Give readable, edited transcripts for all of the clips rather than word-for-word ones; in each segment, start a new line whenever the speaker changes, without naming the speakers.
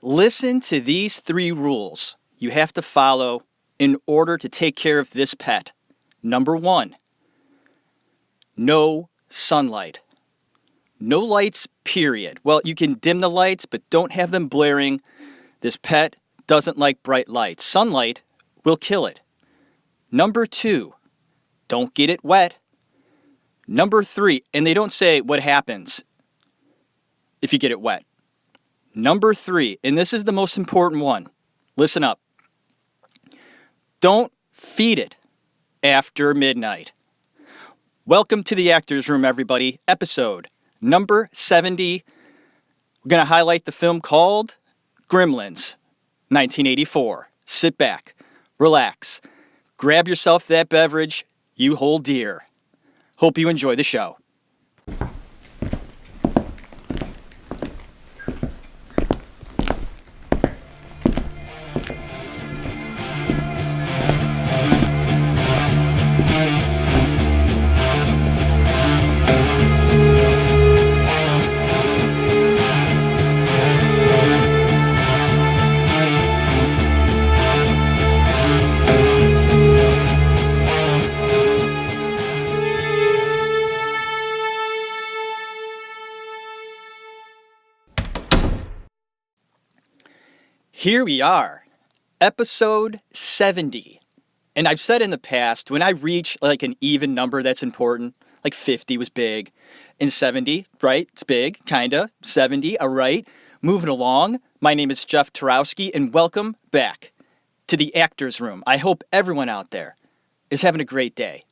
Listen to these 3 rules you have to follow in order to take care of this pet. Number 1, no sunlight. No lights, period. Well, you can dim the lights, but don't have them blaring. This pet doesn't like bright lights. Sunlight will kill it. Number 2, don't get it wet. Number 3, and they don't say what happens if you get it wet. Number 3, and this is the most important one. Listen up. Don't feed it after midnight. Welcome to the Actors Room, everybody. Episode number 70. We're going to highlight the film called Gremlins, 1984. Sit back, relax, grab yourself that beverage you hold dear. Hope you enjoy the show. Here we are, episode 70. And I've said in the past, when I reach like an even number that's important, like 50 was big, and 70, right? It's big, kinda. 70, all right. Moving along, my name is Jeff Tarowski, and welcome back to the Actors Room. I hope everyone out there is having a great day.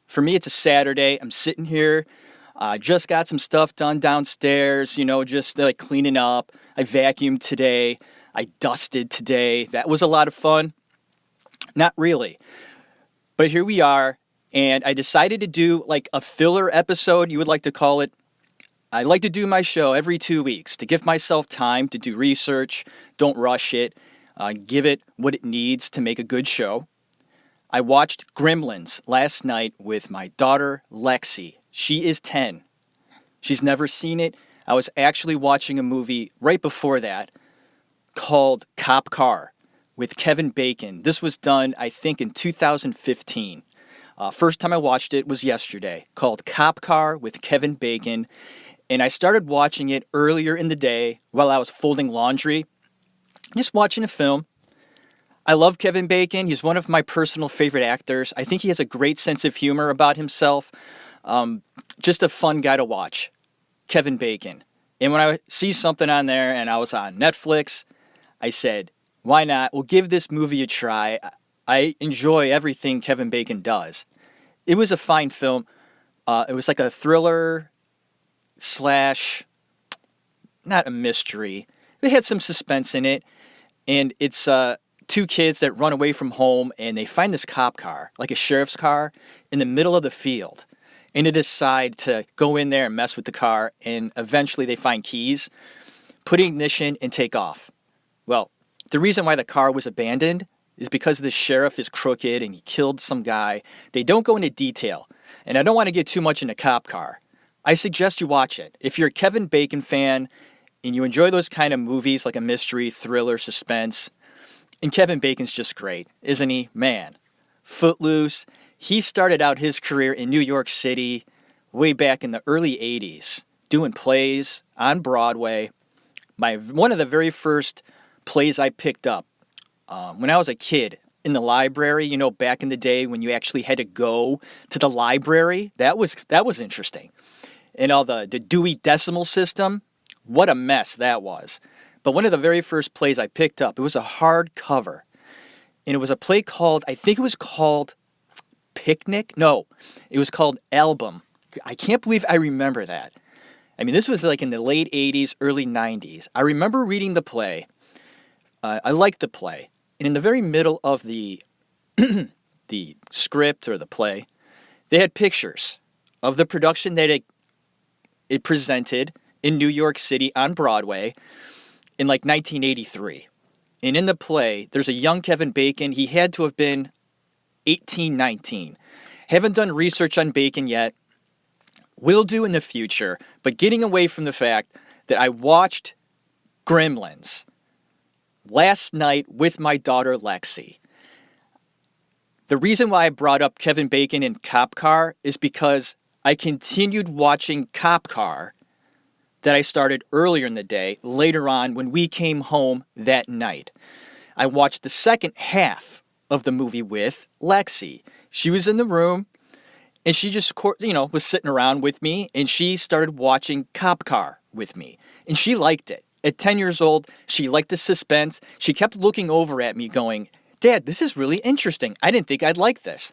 For me, it's a Saturday. I'm sitting here. Just got some stuff done downstairs, just like cleaning up. I vacuumed today. I dusted today. That was a lot of fun. Not really. But here we are, and I decided to do like a filler episode, you would like to call it. I like to do my show every 2 weeks to give myself time to do research, don't rush it, give it what it needs to make a good show. I watched Gremlins last night with my daughter, Lexi. She is 10. She's never seen it. I was actually watching a movie right before that called Cop Car with Kevin Bacon. This was done, I think, in 2015. First time I watched it was yesterday, called Cop Car with Kevin Bacon. And I started watching it earlier in the day while I was folding laundry, just watching a film. I love Kevin Bacon. He's one of my personal favorite actors. I think he has a great sense of humor about himself. Just a fun guy to watch, Kevin Bacon. And when I see something on there and I was on Netflix, I said, why not? We'll give this movie a try. I enjoy everything Kevin Bacon does. It was a fine film. It was like a thriller slash, not a mystery. It had some suspense in it. And it's 2 kids that run away from home and they find this cop car, like a sheriff's car, in the middle of the field. And they decide to go in there and mess with the car. And eventually they find keys, put ignition, and take off. Well, the reason why the car was abandoned is because the sheriff is crooked and he killed some guy. They don't go into detail, and I don't want to get too much into Cop Car. I suggest you watch it. If you're a Kevin Bacon fan and you enjoy those kind of movies like a mystery, thriller, suspense, and Kevin Bacon's just great, isn't he? Man, Footloose. He started out his career in New York City way back in the early 80s, doing plays on Broadway. One of the very first plays I picked up when I was a kid in the library, back in the day when you actually had to go to the library. That was interesting. And all the Dewey Decimal System, what a mess that was. But one of the very first plays I picked up, it was a hardcover. And it was a play called, I think it was called Picnic? No, it was called Album. I can't believe I remember that. I mean, this was like in the late 80s, early 90s. I remember reading the play. I liked the play. And in the very middle of the the script or the play, they had pictures of the production that it presented in New York City on Broadway in like 1983. And in the play, there's a young Kevin Bacon. He had to have been 18, 19. Haven't done research on Bacon yet. Will do in the future. But getting away from the fact that I watched Gremlins last night with my daughter Lexi. The reason why I brought up Kevin Bacon and Cop Car is because I continued watching Cop Car that I started earlier in the day, later on when we came home that night. I watched the second half of the movie with Lexi. She was in the room and she just, was sitting around with me and she started watching Cop Car with me. And she liked it. At 10 years old, she liked the suspense. She kept looking over at me going, Dad, this is really interesting. I didn't think I'd like this.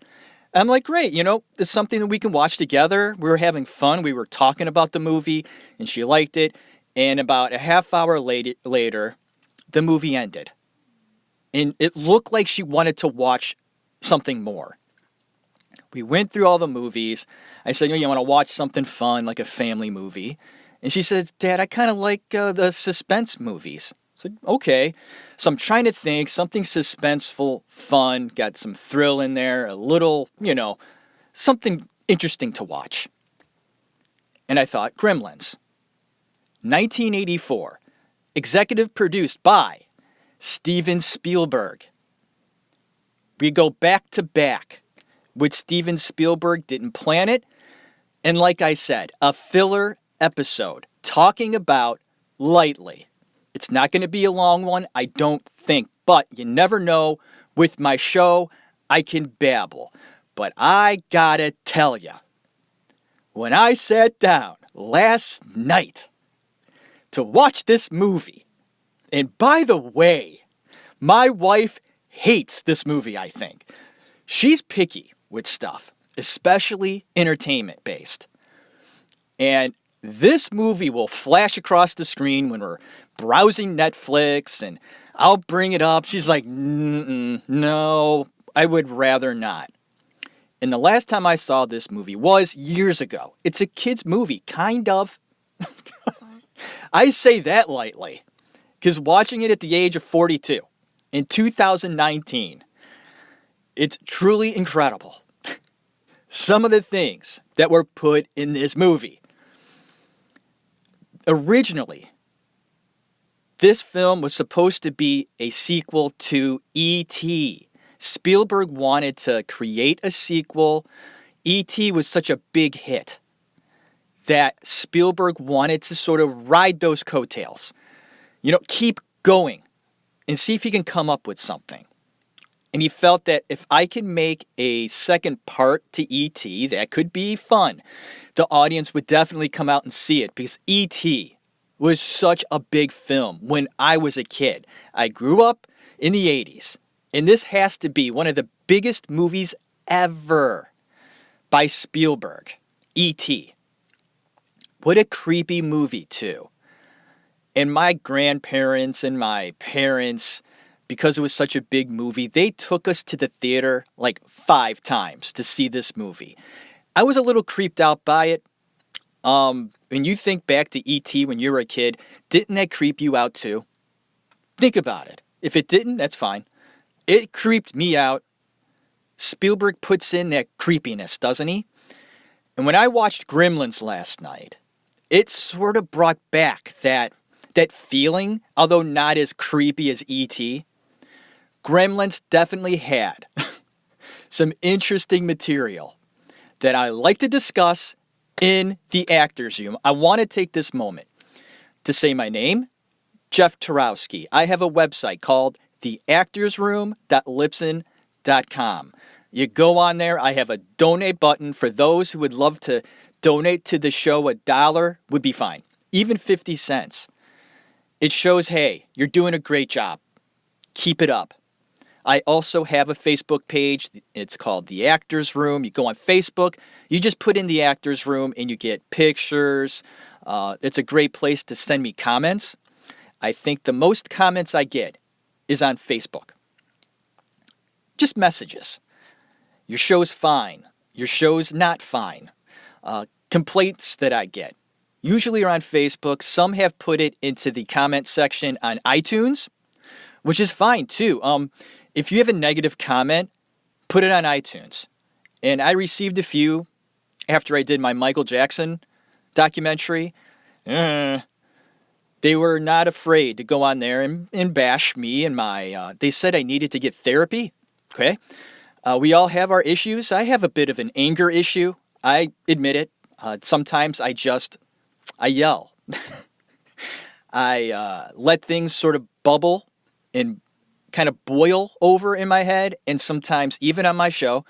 I'm like, great, it's something that we can watch together. We were having fun. We were talking about the movie, and she liked it. And about a half hour later, the movie ended. And it looked like she wanted to watch something more. We went through all the movies. I said, you want to watch something fun, like a family movie? And she says, Dad, I kind of like the suspense movies. I said, okay. So I'm trying to think, something suspenseful, fun, got some thrill in there, a little, something interesting to watch. And I thought, Gremlins. 1984. Executive produced by Steven Spielberg. We go back to back with Steven Spielberg, didn't plan it. And like I said, a filler episode talking about lightly. It's not going to be a long one, I don't think. But you never know. With my show, I can babble. But I gotta tell you, when I sat down last night to watch this movie, and by the way, my wife hates this movie, I think. She's picky with stuff, especially entertainment based. And this movie will flash across the screen when we're browsing Netflix, and I'll bring it up. She's like, no, I would rather not. And the last time I saw this movie was years ago. It's a kid's movie, kind of. I say that lightly, because watching it at the age of 42 in 2019, it's truly incredible. Some of the things that were put in this movie. Originally, this film was supposed to be a sequel to E.T. Spielberg wanted to create a sequel. E.T. was such a big hit that Spielberg wanted to sort of ride those coattails. Keep going and see if he can come up with something. And he felt that if I can make a second part to E.T., that could be fun. The audience would definitely come out and see it because E.T. was such a big film when I was a kid. I grew up in the 80s, and this has to be one of the biggest movies ever by Spielberg, E.T. What a creepy movie, too. And my grandparents and my parents, because it was such a big movie, they took us to the theater like 5 times to see this movie. I was a little creeped out by it. When you think back to E.T. when you were a kid, didn't that creep you out too? Think about it. If it didn't, that's fine. It creeped me out. Spielberg puts in that creepiness, doesn't he? And when I watched Gremlins last night, it sort of brought back that feeling, although not as creepy as E.T. Gremlins definitely had some interesting material that I like to discuss in the Actors Room. I want to take this moment to say my name, Jeff Tarowski. I have a website called theactorsroom.libsyn.com. You go on there. I have a donate button for those who would love to donate to the show. $1 would be fine, even 50 cents. It shows, hey, you're doing a great job. Keep it up. I also have a Facebook page. It's called The Actors Room. You go on Facebook, you just put in The Actors Room and you get pictures. It's a great place to send me comments. I think the most comments I get is on Facebook. Just messages. Your show's fine. Your show's not fine. Complaints that I get usually are on Facebook. Some have put it into the comment section on iTunes, which is fine too. If you have a negative comment, put it on iTunes. And I received a few after I did my Michael Jackson documentary. They were not afraid to go on there and bash me and my. They said I needed to get therapy. Okay. We all have our issues. I have a bit of an anger issue. I admit it. Sometimes I yell. I let things sort of bubble and kind of boil over in my head. And sometimes, even on my show,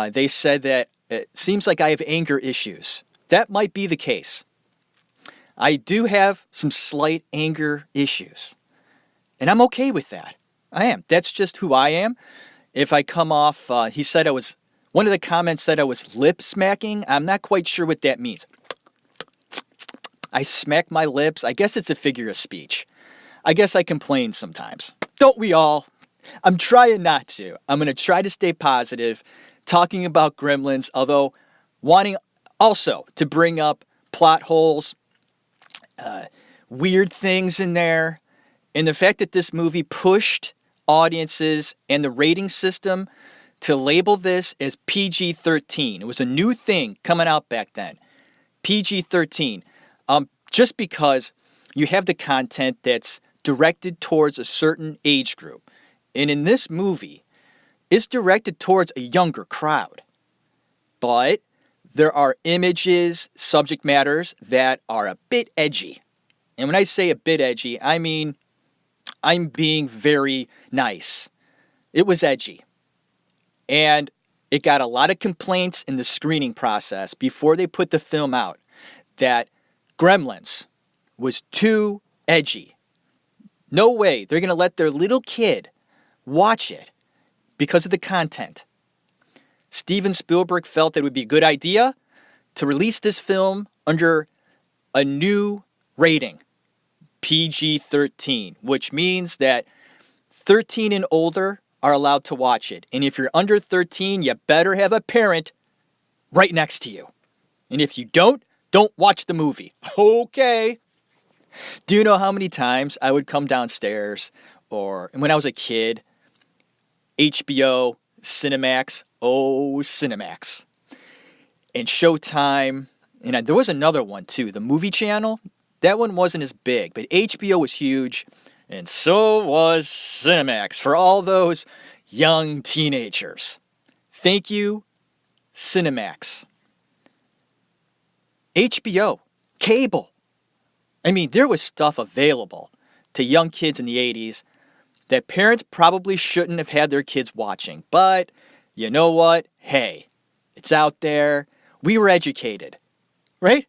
they said that it seems like I have anger issues. That might be the case. I do have some slight anger issues. And I'm okay with that. I am. That's just who I am. If I come off, he said one of the comments said I was lip smacking. I'm not quite sure what that means. I smack my lips. I guess it's a figure of speech. I guess I complain sometimes. Don't we all? I'm trying not to. I'm going to try to stay positive, talking about Gremlins, although wanting also to bring up plot holes, weird things in there, and the fact that this movie pushed audiences and the rating system to label this as PG-13. It was a new thing coming out back then. PG-13. Just because you have the content that's directed towards a certain age group. And in this movie, it's directed towards a younger crowd. But there are images, subject matters that are a bit edgy. And when I say a bit edgy, I mean I'm being very nice. It was edgy. And it got a lot of complaints in the screening process before they put the film out that Gremlins was too edgy. No way they're going to let their little kid watch it because of the content. Steven Spielberg felt that it would be a good idea to release this film under a new rating, PG-13, which means that 13 and older are allowed to watch it. And if you're under 13, you better have a parent right next to you. And if you don't watch the movie. Okay. Do you know how many times I would come downstairs, or when I was a kid, HBO, Cinemax, Cinemax, and Showtime, and there was another one too, the Movie Channel. That one wasn't as big, but HBO was huge, and so was Cinemax for all those young teenagers. Thank you, Cinemax. HBO, cable. I mean, there was stuff available to young kids in the 80s that parents probably shouldn't have had their kids watching. But you know what? Hey, it's out there. We were educated, right?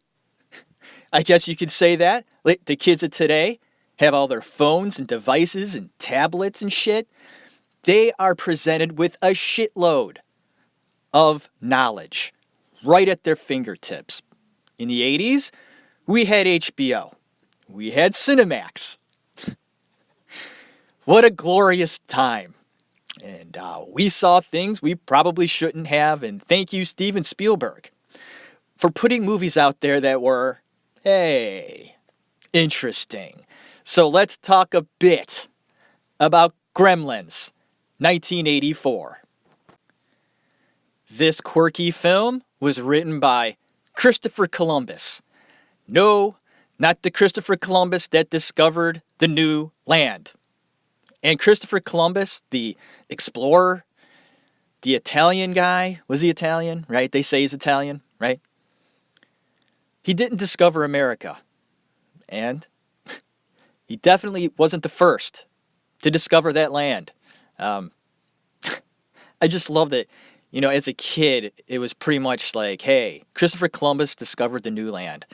I guess you could say that. The kids of today have all their phones and devices and tablets and shit. They are presented with a shitload of knowledge right at their fingertips. In the 80s, we had HBO. We had Cinemax. What a glorious time. And we saw things we probably shouldn't have. And thank you, Steven Spielberg, for putting movies out there that were, hey, interesting. So let's talk a bit about Gremlins, 1984. This quirky film was written by Christopher Columbus. No, not the Christopher Columbus that discovered the new land. And Christopher Columbus, the explorer, the Italian guy, was he Italian, right? They say he's Italian, right? He didn't discover America. And he definitely wasn't the first to discover that land. I just loved it. You know, as a kid, it was pretty much like, hey, Christopher Columbus discovered the new land.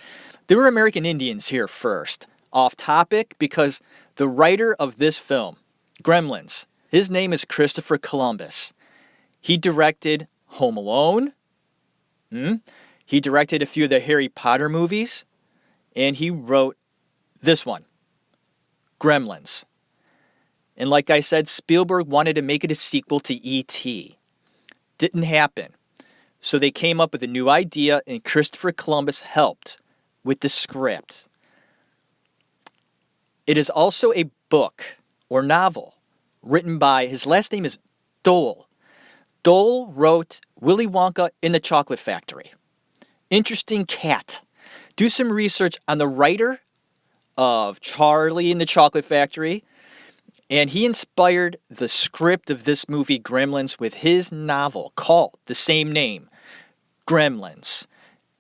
There were American Indians here first. Off topic, because the writer of this film, Gremlins, his name is Christopher Columbus. He directed Home Alone. He directed a few of the Harry Potter movies. And he wrote this one, Gremlins. And like I said, Spielberg wanted to make it a sequel to E.T. Didn't happen. So they came up with a new idea, and Christopher Columbus helped with the script. It is also a book or novel written by, his last name is Dole. Dole wrote Willy Wonka in the Chocolate Factory. Interesting cat. Do some research on the writer of Charlie and the Chocolate Factory, and he inspired the script of this movie, Gremlins, with his novel called the same name, Gremlins.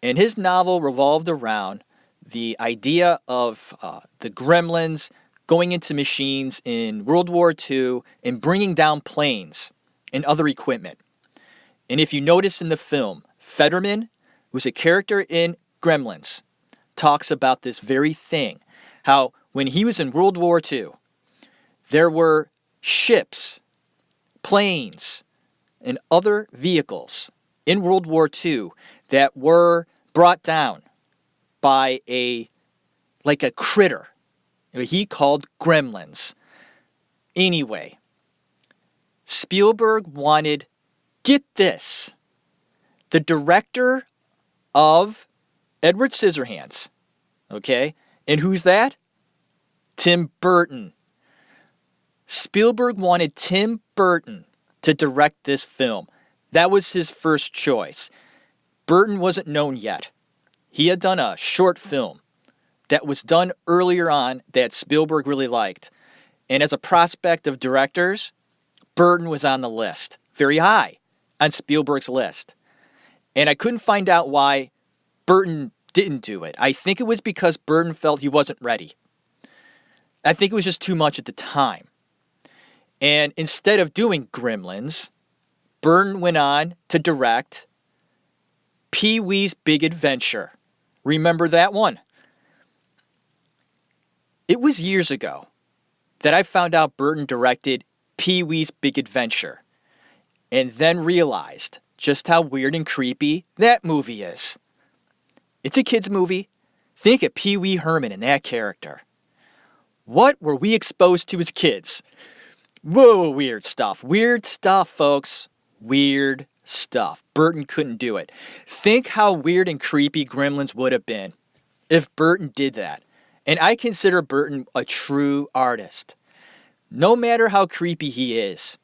And his novel revolved around the idea of the gremlins going into machines in World War II and bringing down planes and other equipment. And if you notice in the film, Fetterman, who's a character in Gremlins, talks about this very thing. How when he was in World War II, there were ships, planes, and other vehicles in World War II that were brought down by a critter he called Gremlins. Anyway, Spielberg wanted, get this, the director of Edward Scissorhands, okay? And who's that? Tim Burton. Spielberg wanted Tim Burton to direct this film. That was his first choice. Burton wasn't known yet. He had done a short film that was done earlier on that Spielberg really liked. And as a prospect of directors, Burton was on the list, very high on Spielberg's list. And I couldn't find out why Burton didn't do it. I think it was because Burton felt he wasn't ready. I think it was just too much at the time. And instead of doing Gremlins, Burton went on to direct Pee-wee's Big Adventure. Remember that one? It was years ago that I found out Burton directed Pee-wee's Big Adventure, and then realized just how weird and creepy that movie is. It's a kid's movie. Think of Pee-wee Herman and that character. What were we exposed to as kids? Whoa, weird stuff. Weird stuff, folks. Weird stuff. Burton couldn't do it. Think how weird and creepy Gremlins would have been if Burton did that. And I consider Burton a true artist. No matter how creepy he is,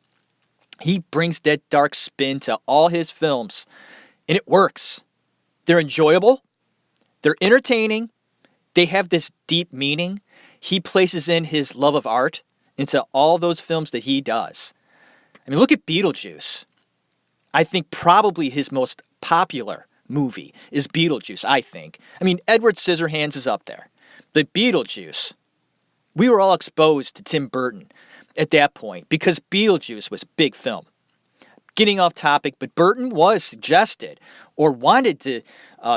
he brings that dark spin to all his films. And it works. They're enjoyable. They're entertaining. They have this deep meaning. He places in his love of art into all those films that he does. I mean, look at Beetlejuice. I think probably his most popular movie is Beetlejuice, I think. I mean, Edward Scissorhands is up there. But Beetlejuice, we were all exposed to Tim Burton at that point because Beetlejuice was a big film. Getting off topic, but Burton was suggested or wanted to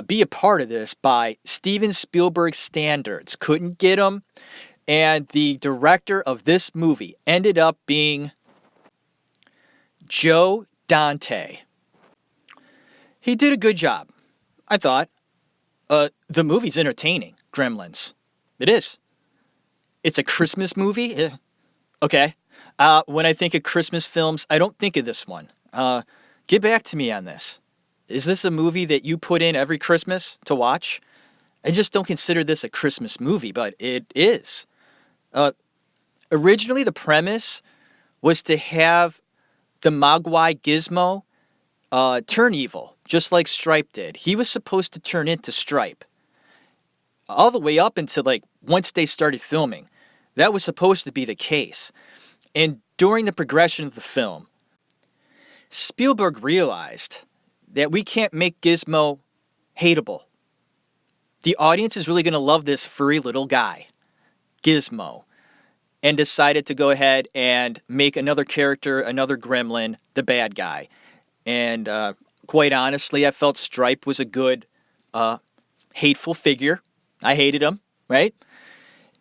be a part of this by Steven Spielberg standards. Couldn't get him. And the director of this movie ended up being Joe Dante. He did a good job, I thought. The movie's entertaining, Gremlins. It is. It's a Christmas movie? Okay. When I think of Christmas films, I don't think of this one. Get back to me on this. Is this a movie that you put in every Christmas to watch? I just don't consider this a Christmas movie, but it is. Originally, the premise was to have the Mogwai Gizmo turn evil, just like Stripe did. He was supposed to turn into Stripe. All the way up until once they started filming. That was supposed to be the case. And during the progression of the film, Spielberg realized that we can't make Gizmo hateable. The audience is really going to love this furry little guy, Gizmo, and decided to go ahead and make another character, another gremlin, the bad guy. And quite honestly, I felt Stripe was a good, hateful figure. I hated him, right?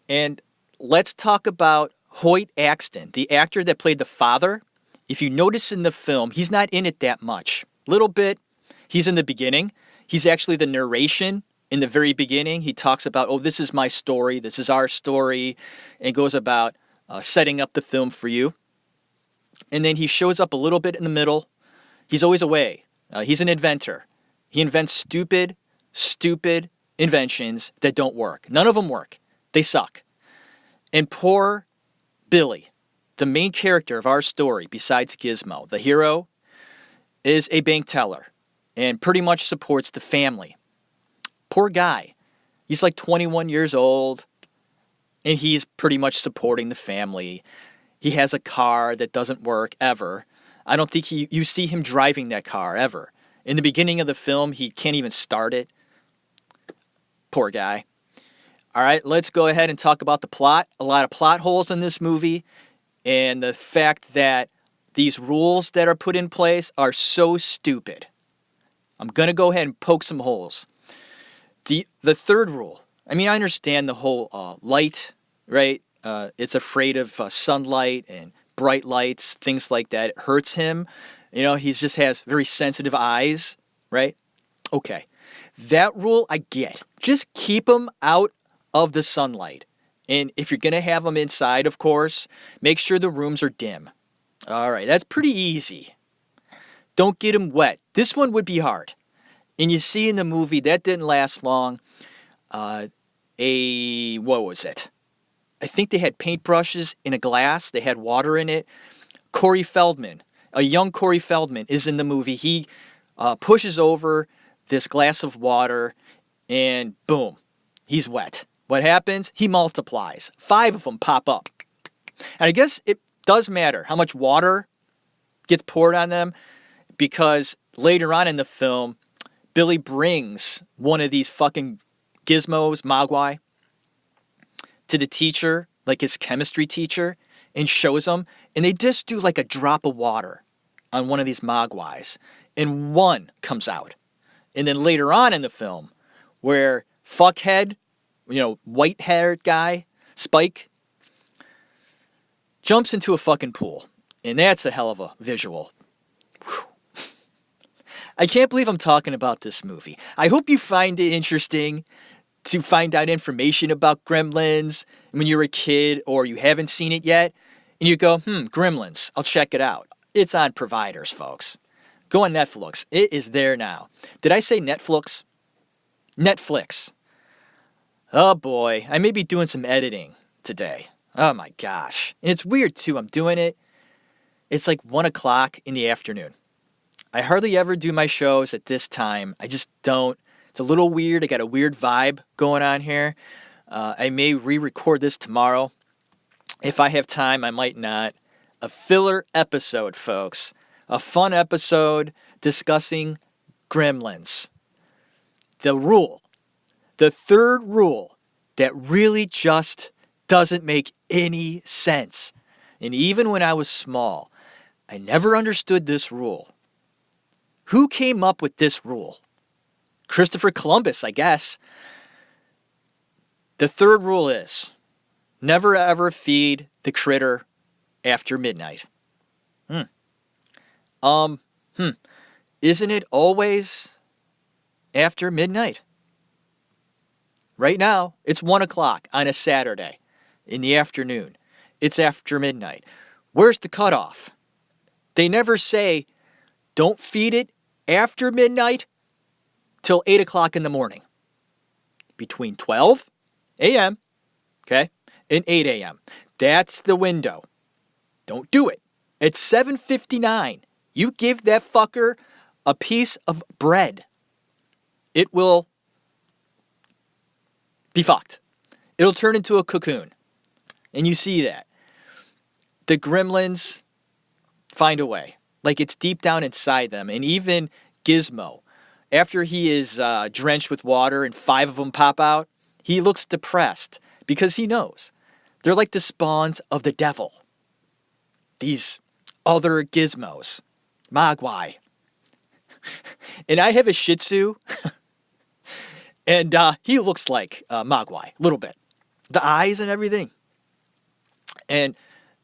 And let's talk about Hoyt Axton, the actor that played the father. If you notice in the film, he's not in it that much. Little bit. He's in the beginning. He's actually the narration in the very beginning. He talks about, oh, this is my story. This is our story. And goes about setting up the film for you. And then he shows up a little bit in the middle. He's always away. He's an inventor. He invents stupid inventions that don't work. None of them work. They suck. And poor Billy, the main character of our story, besides Gizmo, the hero, is a bank teller and pretty much supports the family. Poor guy. He's like 21 years old. and he's pretty much supporting the family. He has a car that doesn't work ever. I don't think you see him driving that car ever. In the beginning of the film, he can't even start it. Poor guy. All right, let's go ahead and talk about the plot. A lot of plot holes in this movie, and the fact that these rules that are put in place are so stupid. I'm going to go ahead and poke some holes. The third rule. I mean, I understand the whole light, right? It's afraid of sunlight and bright lights, things like that. It hurts him. You know, he just has very sensitive eyes, right? Okay. That rule I get. Just keep him out of the sunlight. And if you're going to have them inside, of course, make sure the rooms are dim. All right, that's pretty easy. Don't get him wet. This one would be hard. And you see in the movie, that didn't last long. What was it? I think they had paintbrushes in a glass. They had water in it. Corey Feldman, a young Corey Feldman, is in the movie. He pushes over this glass of water, and boom, he's wet. What happens? He multiplies. 5 of them pop up. And I guess it does matter how much water gets poured on them, because later on in the film, Billy brings one of these fucking gizmos, Mogwai, to the teacher, like his chemistry teacher, and shows them. And they just do like a drop of water on one of these Mogwais, and one comes out. And then later on in the film, where fuckhead, white-haired guy, Spike, jumps into a fucking pool. And that's a hell of a visual. Whew. I can't believe I'm talking about this movie. I hope you find it interesting to find out information about Gremlins when you're a kid or you haven't seen it yet. And you go, Gremlins, I'll check it out. It's on providers, folks. Go on Netflix. It is there now. Did I say Netflix? Netflix. Oh boy, I may be doing some editing today. Oh my gosh. And it's weird too, I'm doing it. It's like 1 o'clock in the afternoon. I hardly ever do my shows at this time. I just don't. It's a little weird. I got a weird vibe going on here. I may re-record this tomorrow. If I have time, I might not. A filler episode, folks. A fun episode discussing Gremlins. The third rule that really just doesn't make any sense. And even when I was small, I never understood this rule. Who came up with this rule? Christopher Columbus, I guess. The third rule is never ever feed the critter after midnight. Isn't it always after midnight? Right now, it's 1 o'clock on a Saturday in the afternoon. It's after midnight. Where's the cutoff? They never say, don't feed it after midnight till 8 o'clock in the morning. Between 12 a.m., okay, and 8 a.m. That's the window. Don't do it. At 7:59, you give that fucker a piece of bread. It will be fucked. It'll turn into a cocoon. And you see that. The Gremlins find a way. Like it's deep down inside them. And even Gizmo, after he is drenched with water and 5 of them pop out, he looks depressed because he knows they're like the spawns of the devil. These other gizmos. Mogwai. And I have a Shih Tzu. And he looks like Mogwai, a little bit. The eyes and everything. And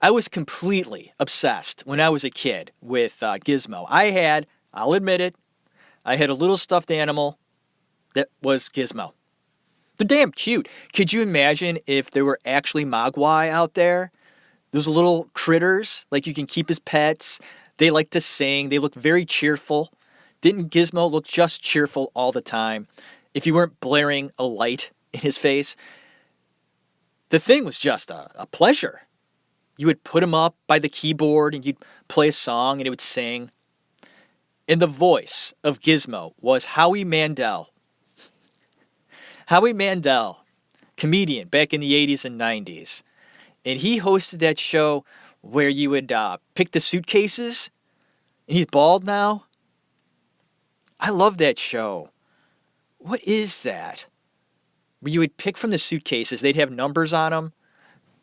I was completely obsessed when I was a kid with Gizmo. I'll admit it, I had a little stuffed animal that was Gizmo. They're damn cute. Could you imagine if there were actually Mogwai out there? Those little critters, like you can keep as pets. They like to sing. They look very cheerful. Didn't Gizmo look just cheerful all the time? If you weren't blaring a light in his face, the thing was just a pleasure. You would put him up by the keyboard and you'd play a song and it would sing. And the voice of Gizmo was Howie Mandel. Howie Mandel comedian back in the 80s and 90s. And he hosted that show where you would pick the suitcases. And he's bald now. I love that show. What is that? Where you would pick from the suitcases. They'd have numbers on them.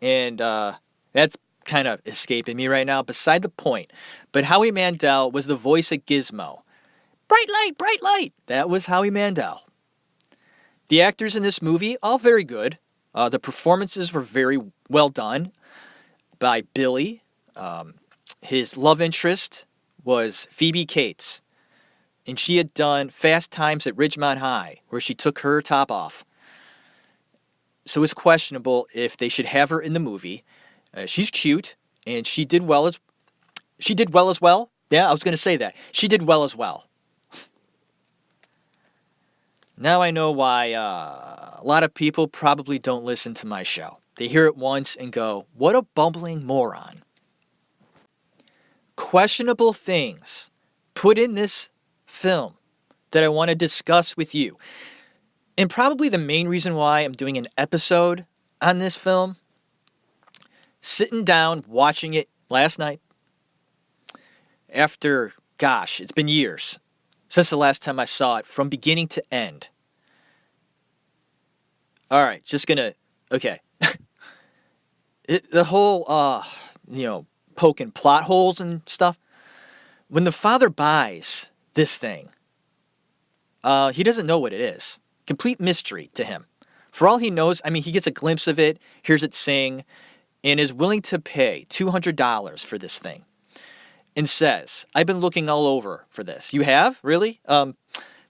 And that's kind of escaping me right now. Beside the point. But Howie Mandel was the voice of Gizmo. Bright light, bright light. That was Howie Mandel. The actors in this movie, all very good. The performances were very well done by Billy. His love interest was Phoebe Cates. And she had done Fast Times at Ridgemont High, where she took her top off. So it's questionable if they should have her in the movie. She's cute, and she did well as well. Yeah, I was going to say that. She did well as well. Now I know why a lot of people probably don't listen to my show. They hear it once and go, what a bumbling moron. Questionable things put in this film that I want to discuss with you. And probably the main reason why I'm doing an episode on this film, sitting down, watching it last night, after, gosh, it's been years since the last time I saw it from beginning to end. All right, okay. The whole, poking plot holes and stuff. When the father buys this thing, he doesn't know what it is. Complete mystery to him. For all he knows, he gets a glimpse of it, hears it sing, and is willing to pay $200 for this thing. And says, I've been looking all over for this. You have? Really?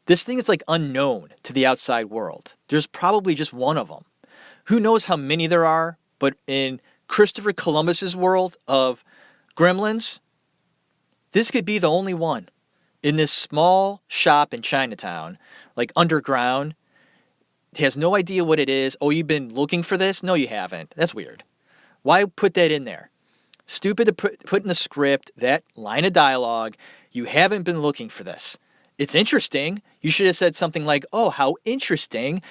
This thing is unknown to the outside world. There's probably just one of them. Who knows how many there are, but in Christopher Columbus's world of Gremlins, this could be the only one. In this small shop in Chinatown, underground, he has no idea what it is. Oh, you've been looking for this? No, you haven't. That's weird. Why put that in there? Stupid to put in the script, that line of dialogue. You haven't been looking for this. It's interesting. You should have said something like, oh, how interesting.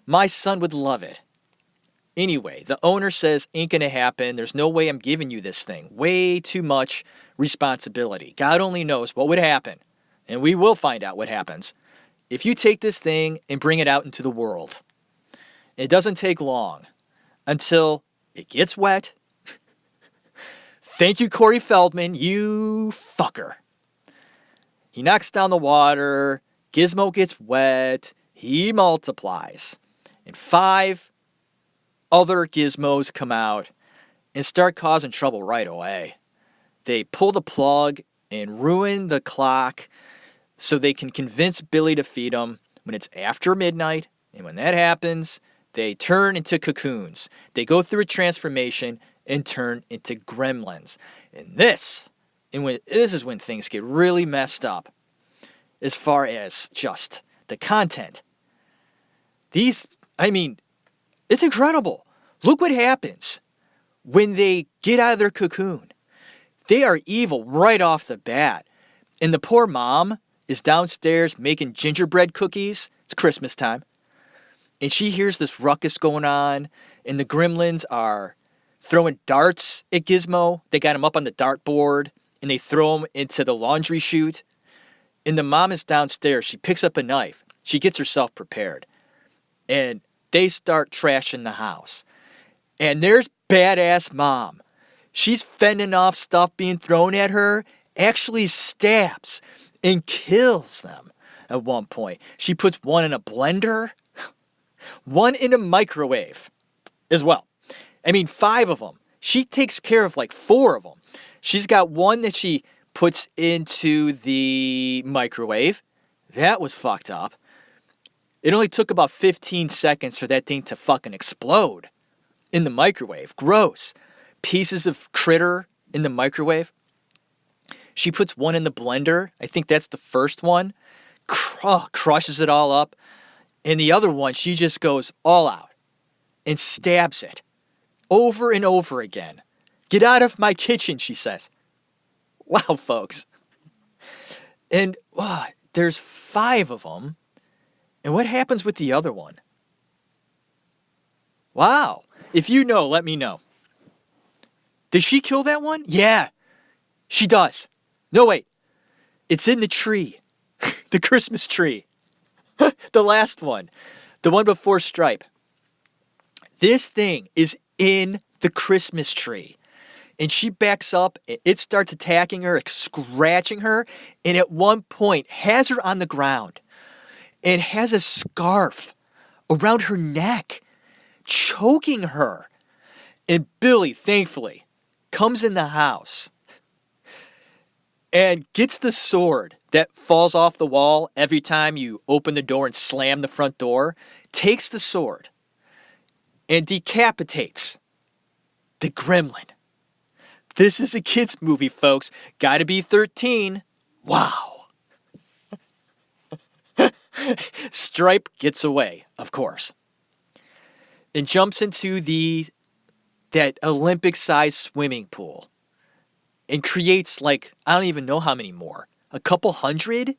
My son would love it. Anyway, the owner says, ain't gonna happen. There's no way I'm giving you this thing. Way too much responsibility. God only knows what would happen. And we will find out what happens if you take this thing and bring it out into the world. It doesn't take long until it gets wet. Thank you, Corey Feldman, you fucker. He knocks down the water. Gizmo gets wet. He multiplies. And 5 other Gizmos come out and start causing trouble right away. They pull the plug and ruin the clock so they can convince Billy to feed them when it's after midnight. And when that happens, they turn into cocoons. They go through a transformation and turn into gremlins. And this is when things get really messed up as far as just the content. It's incredible. Look what happens when they get out of their cocoon. They are evil right off the bat. And the poor mom is downstairs making gingerbread cookies. It's Christmas time. And she hears this ruckus going on. And the gremlins are throwing darts at Gizmo. They got him up on the dartboard. And they throw him into the laundry chute. And the mom is downstairs. She picks up a knife. She gets herself prepared. And they start trashing the house. And there's badass mom. She's fending off stuff being thrown at her. Actually stabs and kills them at one point. She puts one in a blender. One in a microwave as well. 5 of them. She takes care of 4 of them. She's got one that she puts into the microwave. That was fucked up. It only took about 15 seconds for that thing to fucking explode in the microwave. Gross. Pieces of critter in the microwave. She puts one in the blender. I think that's the first one. Crushes it all up. And the other one, she just goes all out and stabs it over and over again. Get out of my kitchen, she says. Wow, folks. And there's 5 of them. And what happens with the other one? Wow. If you know, let me know. Does she kill that one? Yeah, she does. No, wait. It's in the tree. The Christmas tree. The last one. The one before Stripe. This thing is in the Christmas tree. And she backs up, and it starts attacking her, scratching her, and at one point has her on the ground and has a scarf around her neck, choking her. And Billy, thankfully, comes in the house and gets the sword that falls off the wall every time you open the door and slam the front door, takes the sword and decapitates the gremlin. This is a kid's movie, folks. Gotta be 13. Wow. Stripe gets away, of course, and jumps into that Olympic-sized swimming pool and creates, like, I don't even know how many more. A couple hundred?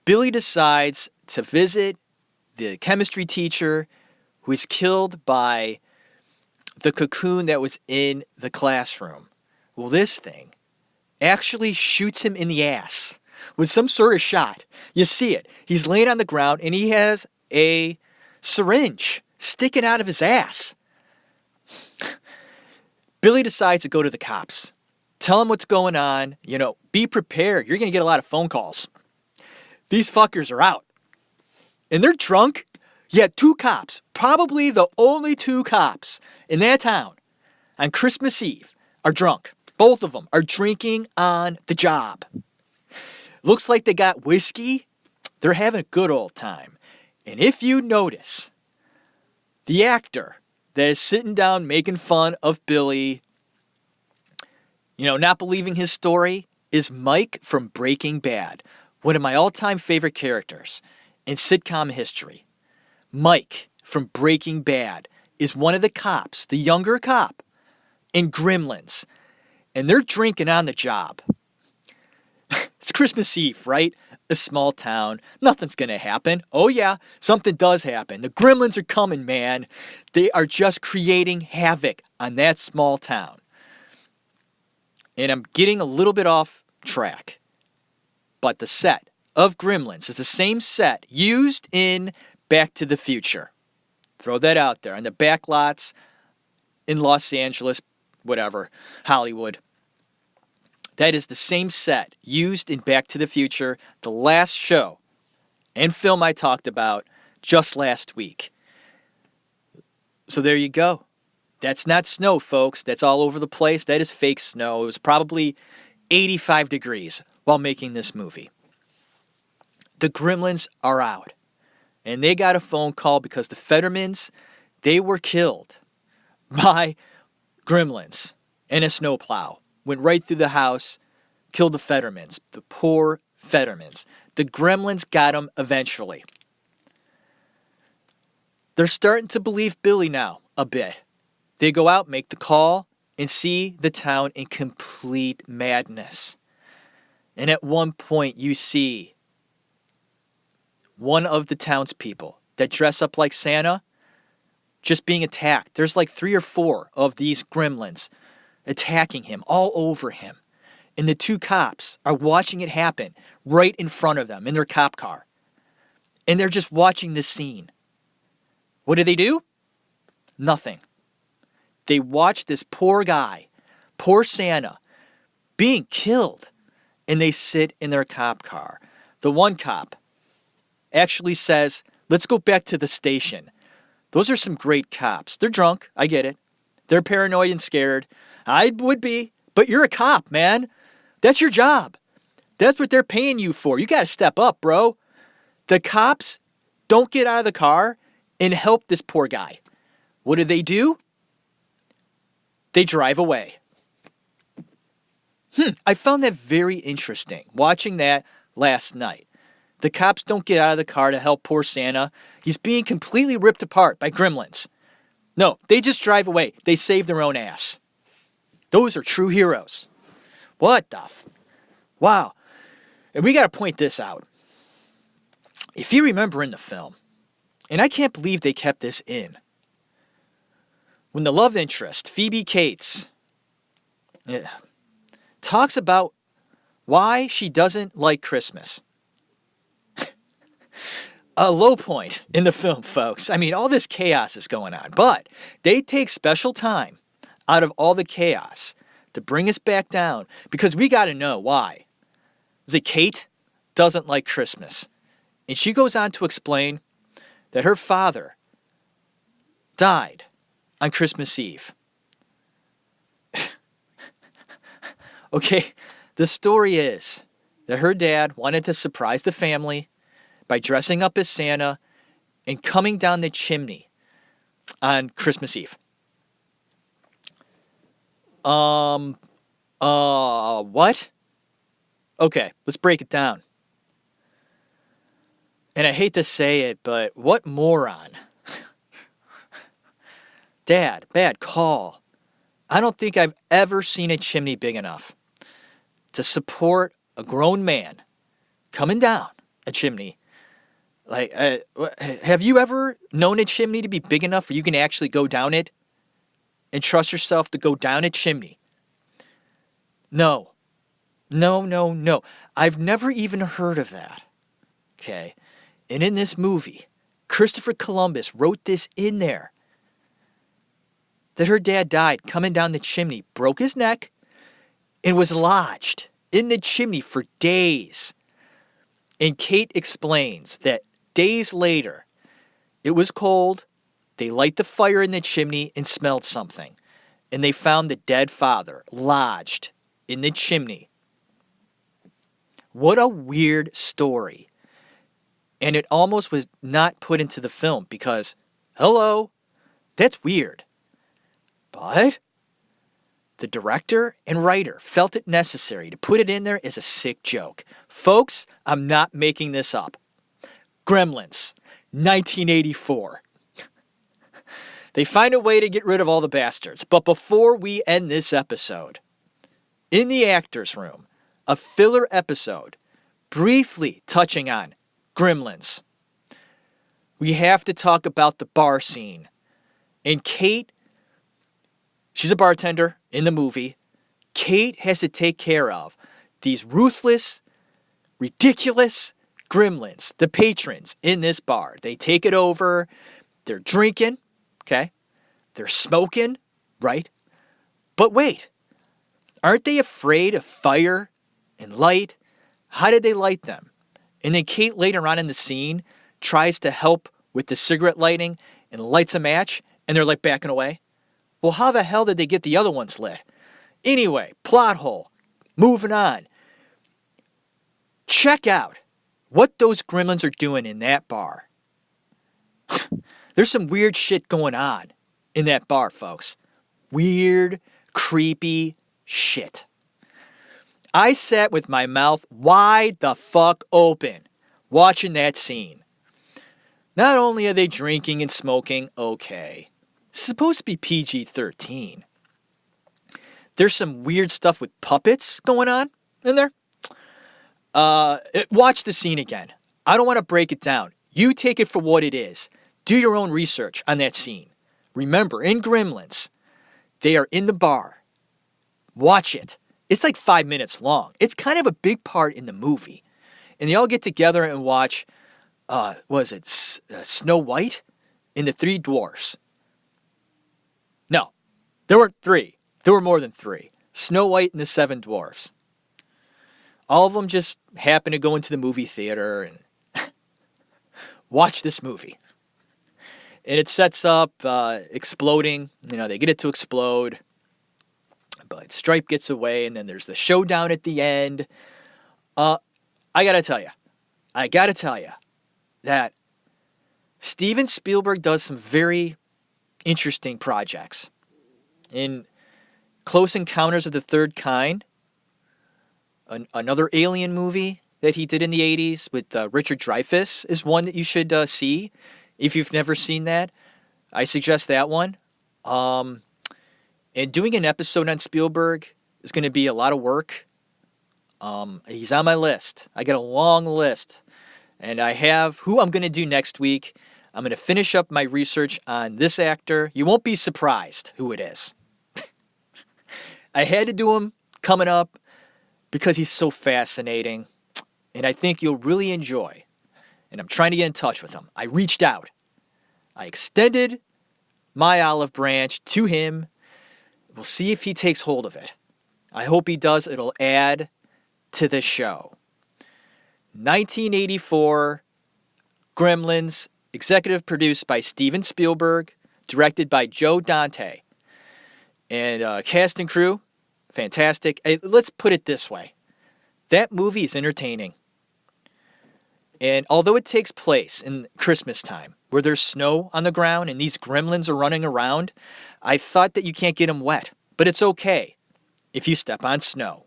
Billy decides to visit the chemistry teacher who is killed by the cocoon that was in the classroom. Well, this thing actually shoots him in the ass with some sort of shot. You see it. He's laying on the ground and he has a syringe sticking out of his ass. Billy decides to go to the cops. Tell them what's going on. Be prepared. You're going to get a lot of phone calls. These fuckers are out. And they're drunk. Yeah, 2 cops. Probably the only 2 cops in that town on Christmas Eve are drunk. Both of them are drinking on the job. Looks like they got whiskey. They're having a good old time. And if you notice, the actor that is sitting down making fun of Billy, not believing his story, is Mike from Breaking Bad. One of my all-time favorite characters in sitcom history. Mike from Breaking Bad is one of the cops, the younger cop, in Gremlins. And they're drinking on the job. It's Christmas Eve, right? A small town. Nothing's going to happen. Oh yeah, something does happen. The Gremlins are coming, man. They are just creating havoc on that small town. And I'm getting a little bit off track. But the set of Gremlins is the same set used in Back to the Future. Throw that out there. On the back lots in Los Angeles, whatever, Hollywood. That is the same set used in Back to the Future, the last show and film I talked about just last week. So there you go. That's not snow, folks. That's all over the place. That is fake snow. It was probably 85 degrees while making this movie. The Gremlins are out. And they got a phone call because the Fettermans, they were killed by Gremlins in a snowplow. Went right through the house, killed the Fettermans. The poor Fettermans. The Gremlins got them eventually. They're starting to believe Billy now a bit. They go out, make the call, and see the town in complete madness. And at one point you see one of the townspeople that dress up like Santa just being attacked. There's like 3 or 4 of these gremlins attacking him, all over him. And the 2 cops are watching it happen right in front of them in their cop car. And they're just watching this scene. What do? Nothing. They watch this poor guy, poor Santa, being killed. And they sit in their cop car. The one cop actually says, let's go back to the station. Those are some great cops. They're drunk. I get it. They're paranoid and scared. I would be. But you're a cop, man. That's your job. That's what they're paying you for. You got to step up, bro. The cops don't get out of the car and help this poor guy. What do? They drive away. I found that very interesting, watching that last night. The cops don't get out of the car to help poor Santa. He's being completely ripped apart by gremlins. No, they just drive away. They save their own ass. Those are true heroes. What the Wow. And we got to point this out. If you remember in the film, and I can't believe they kept this in, when the love interest, Phoebe Cates, talks about why she doesn't like Christmas. A low point in the film, folks. I mean, all this chaos is going on, but they take special time out of all the chaos to bring us back down because we got to know why. Is it Kate doesn't like Christmas? And she goes on to explain that her father died on Christmas Eve. Okay, the story is that her dad wanted to surprise the family by dressing up as Santa and coming down the chimney on Christmas Eve. What? Okay, let's break it down. And I hate to say it, but what moron. Dad, bad call. I don't think I've ever seen a chimney big enough to support a grown man coming down a chimney. Like, have you ever known a chimney to be big enough where you can actually go down it and trust yourself to go down a chimney? No. No. I've never even heard of that. Okay. And in this movie, Christopher Columbus wrote this in there. That her dad died coming down the chimney, broke his neck, and was lodged in the chimney for days. And Kate explains that days later, it was cold, they light the fire in the chimney and smelled something. And they found the dead father lodged in the chimney. What a weird story. And it almost was not put into the film because, hello, that's weird. But the director and writer felt it necessary to put it in there as a sick joke. Folks, I'm not making this up. Gremlins, 1984. They find a way to get rid of all the bastards. But before we end this episode, in the actor's room, a filler episode briefly touching on Gremlins. We have to talk about the bar scene. And Kate, she's a bartender in the movie. Kate has to take care of these ruthless, ridiculous gremlins, the patrons in this bar. They take it over. They're drinking, okay? They're smoking, right? But wait, aren't they afraid of fire and light? How did they light them? And then Kate later on in the scene tries to help with the cigarette lighting and lights a match, and they're like backing away. Well, how the hell did they get the other ones lit? Anyway, plot hole. Moving on. Check out what those gremlins are doing in that bar. There's some weird shit going on in that bar, folks. Weird, creepy shit. I sat with my mouth wide the fuck open watching that scene. Not only are they drinking and smoking, okay. It's supposed to be PG-13. There's some weird stuff with puppets going on in there. Watch the scene again. I don't want to break it down. You take it for what it is. Do your own research on that scene. Remember, in Gremlins, they are in the bar. Watch it. It's like 5 minutes long. It's kind of a big part in the movie. And they all get together and watch, Snow White and the Three Dwarfs. No, there weren't three. There were more than three. Snow White and the Seven Dwarfs. All of them just happen to go into the movie theater and watch this movie. And it sets up exploding. You know, they get it to explode. But Stripe gets away, and then there's the showdown at the end. I gotta tell you that Steven Spielberg does some very interesting projects. In Close Encounters of the Third Kind, another alien movie that he did in the 80s with Richard Dreyfuss is one that you should see. If you've never seen that, I suggest that one. And doing an episode on Spielberg is going to be a lot of work. He's on my list. I got a long list. And I have who I'm going to do next week. I'm going to finish up my research on this actor. You won't be surprised who it is. I had to do him coming up because he's so fascinating, and I think you'll really enjoy. And I'm trying to get in touch with him. I reached out. I extended my olive branch to him. We'll see if he takes hold of it. I hope he does. It'll add to the show. 1984, Gremlins, executive produced by Steven Spielberg, directed by Joe Dante. And cast and crew, fantastic. Let's put it this way. That movie is entertaining. And although it takes place in Christmas time, where there's snow on the ground and these gremlins are running around, I thought that you can't get them wet. But it's okay if you step on snow.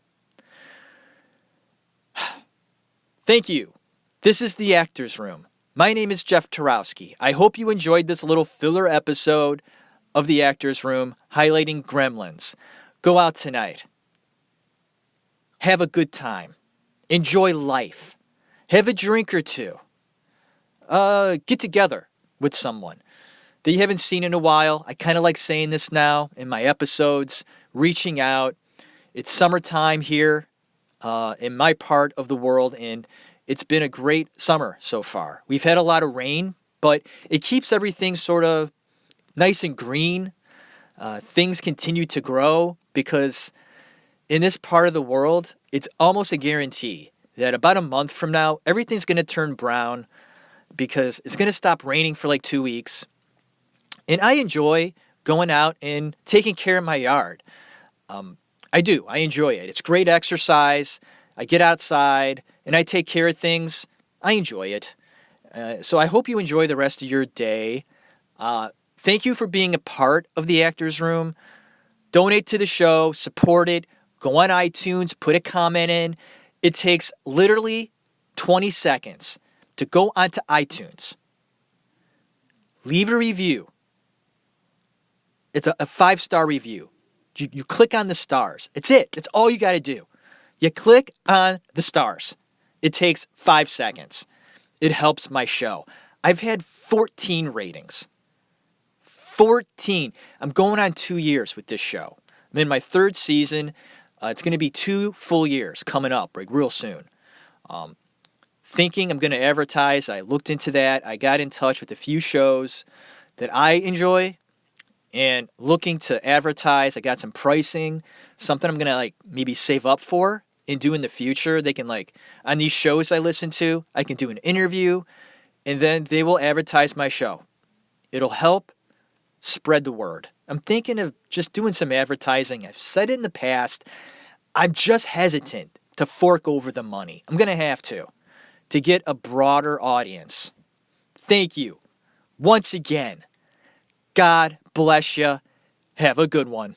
Thank you. This is The Actors Room. My name is Jeff Tarowski. I hope you enjoyed this little filler episode of The Actors Room highlighting Gremlins. Go out tonight. Have a good time. Enjoy life. Have a drink or two. Get together with someone that you haven't seen in a while. I kind of like saying this now in my episodes, reaching out. It's summertime here in my part of the world, and it's been a great summer so far. We've had a lot of rain, but it keeps everything sort of nice and green. Things continue to grow because in this part of the world, it's almost a guarantee that about a month from now, everything's going to turn brown because it's going to stop raining for like 2 weeks. And I enjoy going out and taking care of my yard. I do. I enjoy it. It's great exercise. I get outside and I take care of things. I enjoy it. So I hope you enjoy the rest of your day. Thank you for being a part of the Actors Room. Donate to the show. Support it. Go on iTunes. Put a comment in. It takes literally 20 seconds to go onto iTunes. Leave a review. It's a 5-star review. You click on the stars. It's it. It's all you got to do. You click on the stars. It takes 5 seconds. It helps my show. I've had 14 ratings. 14. I'm going on 2 years with this show. I'm in my 3rd season. It's going to be 2 full years coming up, like real soon. Thinking I'm going to advertise. I looked into that. I got in touch with a few shows that I enjoy and looking to advertise. I got some pricing, something I'm going to maybe save up for and do in the future. They can on these shows I listen to, I can do an interview and then they will advertise my show. It'll help spread the word. I'm thinking of just doing some advertising. I've said it in the past. I'm just hesitant to fork over the money. I'm going to have to get a broader audience. Thank you. Once again, God bless you. Have a good one.